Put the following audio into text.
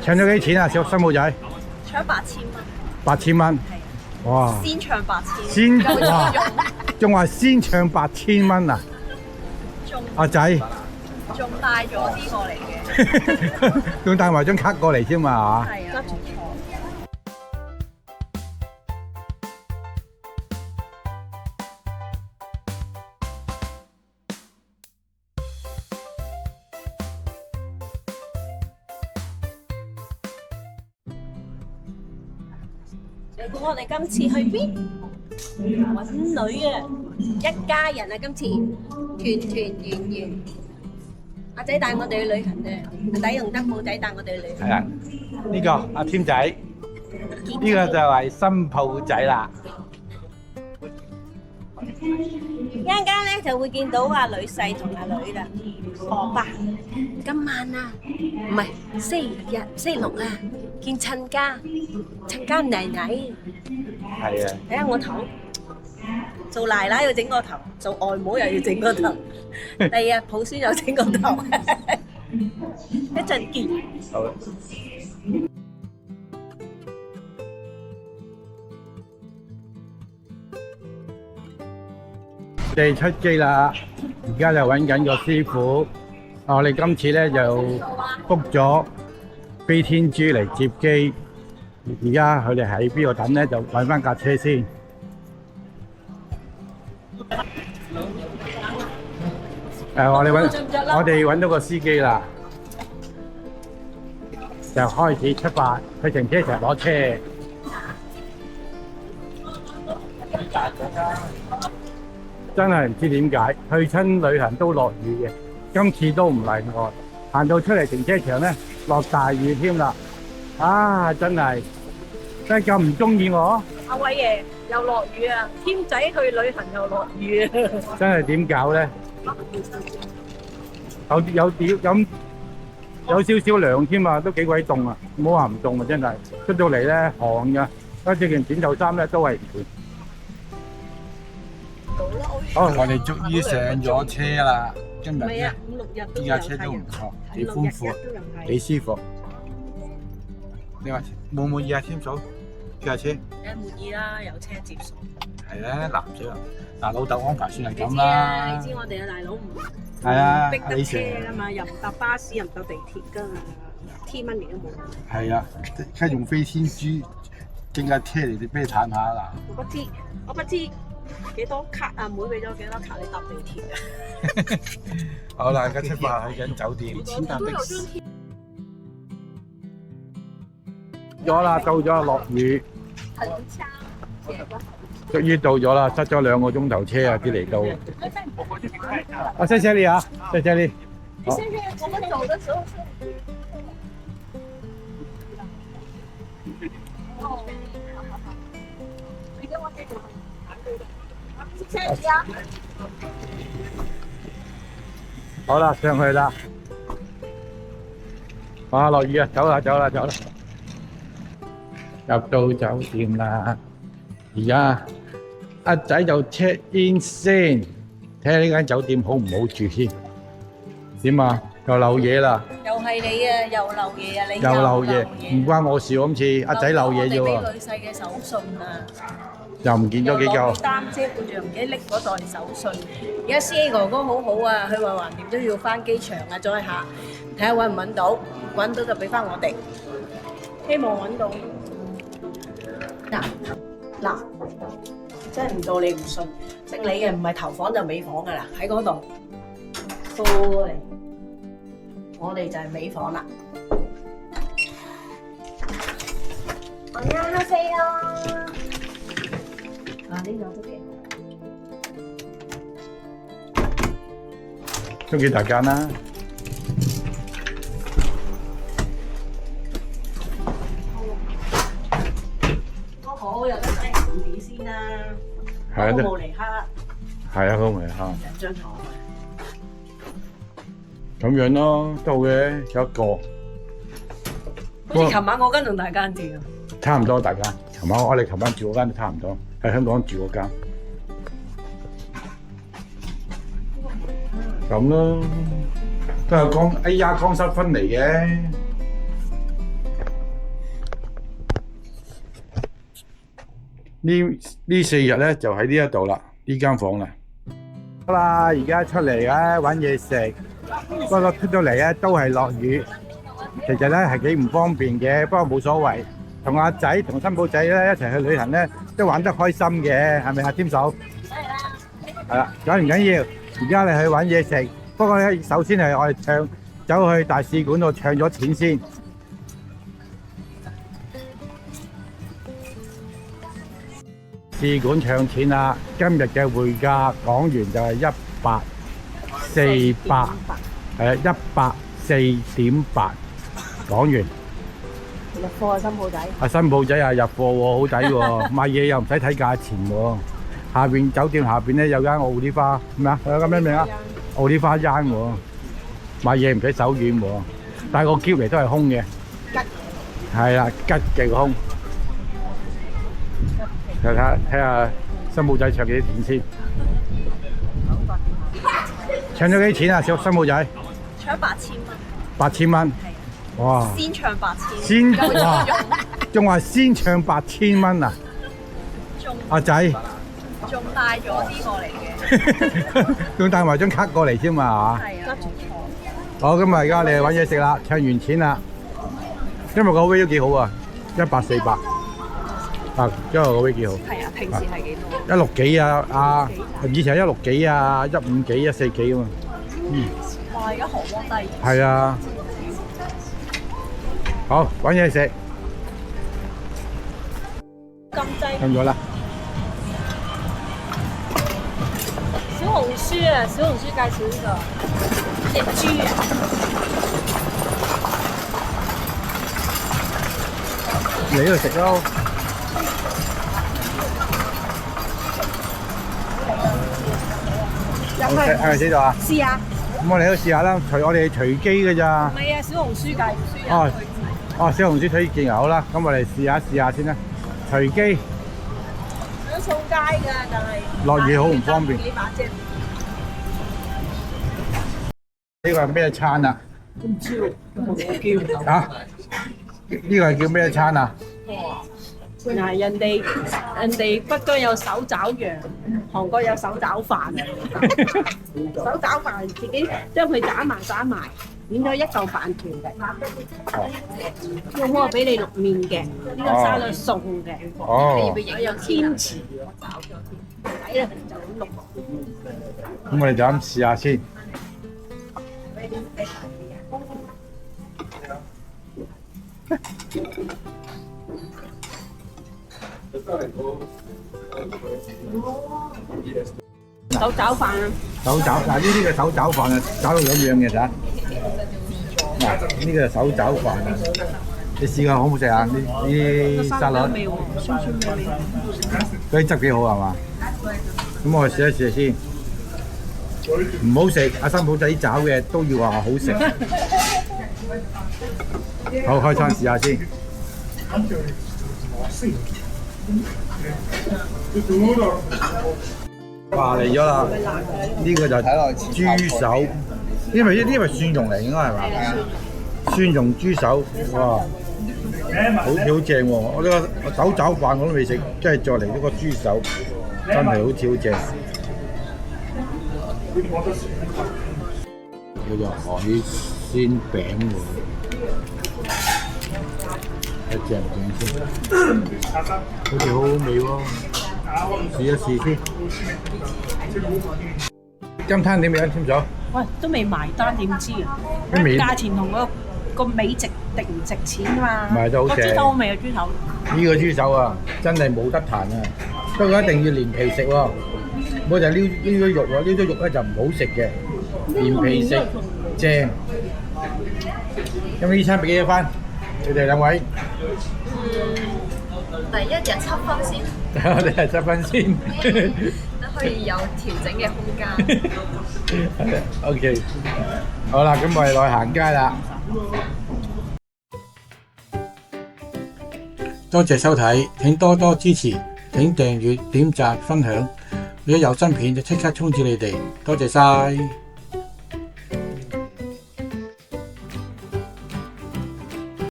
搶咗幾錢啊？小新抱仔搶8000蚊， 8000蚊，哇！先搶8000，先哇，仲話先搶8000蚊啊！仲阿仔仲帶咗啲過嚟嘅，仲帶埋張卡過嚟添嘛，係嘛？係啊，冇錯。你估我哋今次去邊？揾女啊！一家人啊！今次團團圓圓。阿仔帶我哋去旅行嘅，阿仔用德寶仔帶我哋去旅行。係啊，呢個阿添仔，呢個就係新抱仔啦。一陣間咧就會見到阿女婿同阿女啦。爸，今晚啊，唔係星期六啊，見親家奶奶。係啊，睇下我頭，做奶奶要整個頭，做外母又要整個頭，第二日抱孫又整個頭，一陣見。好。我哋出機啦，而家就揾緊個師傅。我哋今次咧就 book 咗飛天豬嚟接機。而家佢哋喺邊度等咧？就揾翻架車先。我哋揾到個司機啦，就開始出發去停車場攞車。真係唔知點解，去親旅行都落雨嘅，今次都唔例外。行到出嚟停車場咧，落大雨添啦。啊，真係咁唔中意我。阿偉爺又落雨啊！添仔去旅行又落雨啊！真係點搞咧？有少少涼添啊，都幾鬼凍啊！唔好話唔凍啊，真係出到嚟咧寒㗎，加住件短袖衫咧都係唔暖。好，我哋終於上咗車啦！今日咧呢架車都唔錯，幾寬闊，幾舒服。你話滿唔滿意啊？添嫂，呢架車？梗滿意啦，有車接送。係啦，男仔啊，嗱老豆安排算係咁你知啦。啊，你知我哋嘅大佬唔係啊，逼得車你成㗎嘛，又唔搭巴士，又唔搭地鐵㗎嘛，T money都冇。係啊，而家用飛天豬整架車嚟俾你嘆下嗱。我不知幾多卡啊，妹俾咗幾多卡你搭地鐵啊？好啦，而家出發去緊酒店，千搭的士。咗啦，到咗落雨，終於到咗啦，塞咗2個鐘頭車啊，先嚟到。啊，謝謝你啊，謝謝你。好。我們走的時候是。哦，好。你跟我謝謝你啊。好啦，上去啦。哇，落雨啊，走啦。入到酒店啦，而家阿仔就 check in 先，睇下呢間酒店好唔好住先。點啊？又漏嘢啦！又係你啊！又漏嘢啊！你又漏嘢，唔關我事喎，今次阿仔漏嘢啫喎。我哋俾女婿嘅手信啊！又唔見咗幾嚿。擔遮背住，唔記得拎嗰袋手信。而家 CA 哥哥好好啊，佢話橫掂都要翻機場啊，再下睇下揾唔揾到，揾到就俾翻我哋。希望揾到。嗱，真係唔到你唔信，姓李嘅唔係頭房就尾房噶啦，喺嗰度。對，我哋就係尾房啦。안녕하세요。啊，呢個都幾好。中意大家啦。都好，有得睇紅點先啦。係啊，冇嚟黑。係啊，好唔係啊？兩張床。咁樣咯，都好嘅，有一個。好似琴晚我跟同大家住啊。差唔多，大家。琴晚我哋琴晚住嗰間都差唔多，喺香港住嗰間。咁咯，都係光，哎呀，乾濕分離嘅。呢4日咧就喺呢一度啦，呢間房啦。好啦，而家出嚟咧揾嘢食，不過出到嚟咧都係落雨，其實咧係幾唔方便嘅，不過冇所謂。同阿仔同新抱仔咧一齊去旅行咧，都玩得開心嘅，係咪啊，添嫂？係啦，緊唔緊要？而家你去揾嘢食，不過咧首先係我哋走去大使館度唱咗錢先。使館唱錢啦，今日嘅匯價港元就係148，係104.8港元。入貨啊，新抱仔！阿新抱仔啊，入貨喎，好抵喎，買嘢又唔使睇價錢喎。下邊酒店下邊咧有間奧利花，咩啊？有間咩名啊？奧利花間喎，買嘢唔使手軟喎，帶個篋嚟都係空嘅。吉係啦，吉嘅個空。睇下新抱仔唱幾多錢先？唱咗幾錢啊？小新抱仔？唱8000蚊。8000蚊。哇！先唱8000。先哇！仲話先唱8000蚊啊！阿仔。仲帶咗啲過嚟嘅。仲帶埋張卡過嚟添嘛？係啊。好，咁啊，而家你去揾嘢食啦，唱完錢啦。今日個 rate 都幾好啊，148。啊，今日個 rate 幾好。係啊，平時係幾多？16幾啊，以前係16幾啊，15幾、14幾啊嘛。哇！而家荷包低。係啊。好，揾嘢食。咁低。撳咗啦。小紅書啊，小紅書介紹呢個隻豬啊。嚟呢度食咯。係咪呢度啊？試下。咁我哋都試下啦，我哋隨機嘅咋。唔係啊，小紅書介紹哦，哦，小紅書推薦啊，好啦，咁我哋試下先啦，隨機。想掃街㗎，但係落雨好唔方便。幾把遮。呢個係咩餐啊？唔知喎，冇叫。嚇？呢個係叫咩餐啊？嗱，人哋北疆有手抓羊，韓國有手抓飯。手抓飯自己將佢斬埋，剪咗一嚿飯團嘅。呢個鍋俾你淥麵嘅，呢個沙律餸嘅。哦。有天池，我找咗添。睇啦，就咁淥。咁我哋就咁試下先。手抓飯啊！手抓嗱，呢啲嘅手抓飯啊，搞到咁樣嘅咋？嗱，呢個係手抓飯啊，你試下好唔好食啊？呢啲沙律，酸酸味。嗰啲汁幾好係嘛？咁我哋試一試先。唔好食，阿新抱仔抓嘅都要話好食。好，開餐試下先。哇，嚟咗啦！呢個就豬手，因為呢啲係蒜蓉嚟，應該係嘛？蒜蓉豬手，哇，好正喎！我呢個手抓飯我都未食，即係再嚟呢個豬手，真係好正。叫做海鮮餅喎，一正唔正先？好似好好味喎，試一試先。今餐點樣？添咗？喂，都未埋單點知啊？價錢同個尾值唔值錢啊嘛？賣得好正。豬頭好味啊！豬頭。呢個豬手啊，真係冇得彈啊！不過一定要連皮食喎，唔好就撩咗肉喎，撩咗肉咧就唔好食嘅。連皮食正。咁呢餐俾幾多分？你哋兩位？第一日7分先。我哋係7分先。可以有調整嘅空間。OK， 好啦，咁我哋落去行街啦。多謝收睇，請多多支持，請訂閱、點讚、分享。如果有新片就即刻通知你哋。多謝晒。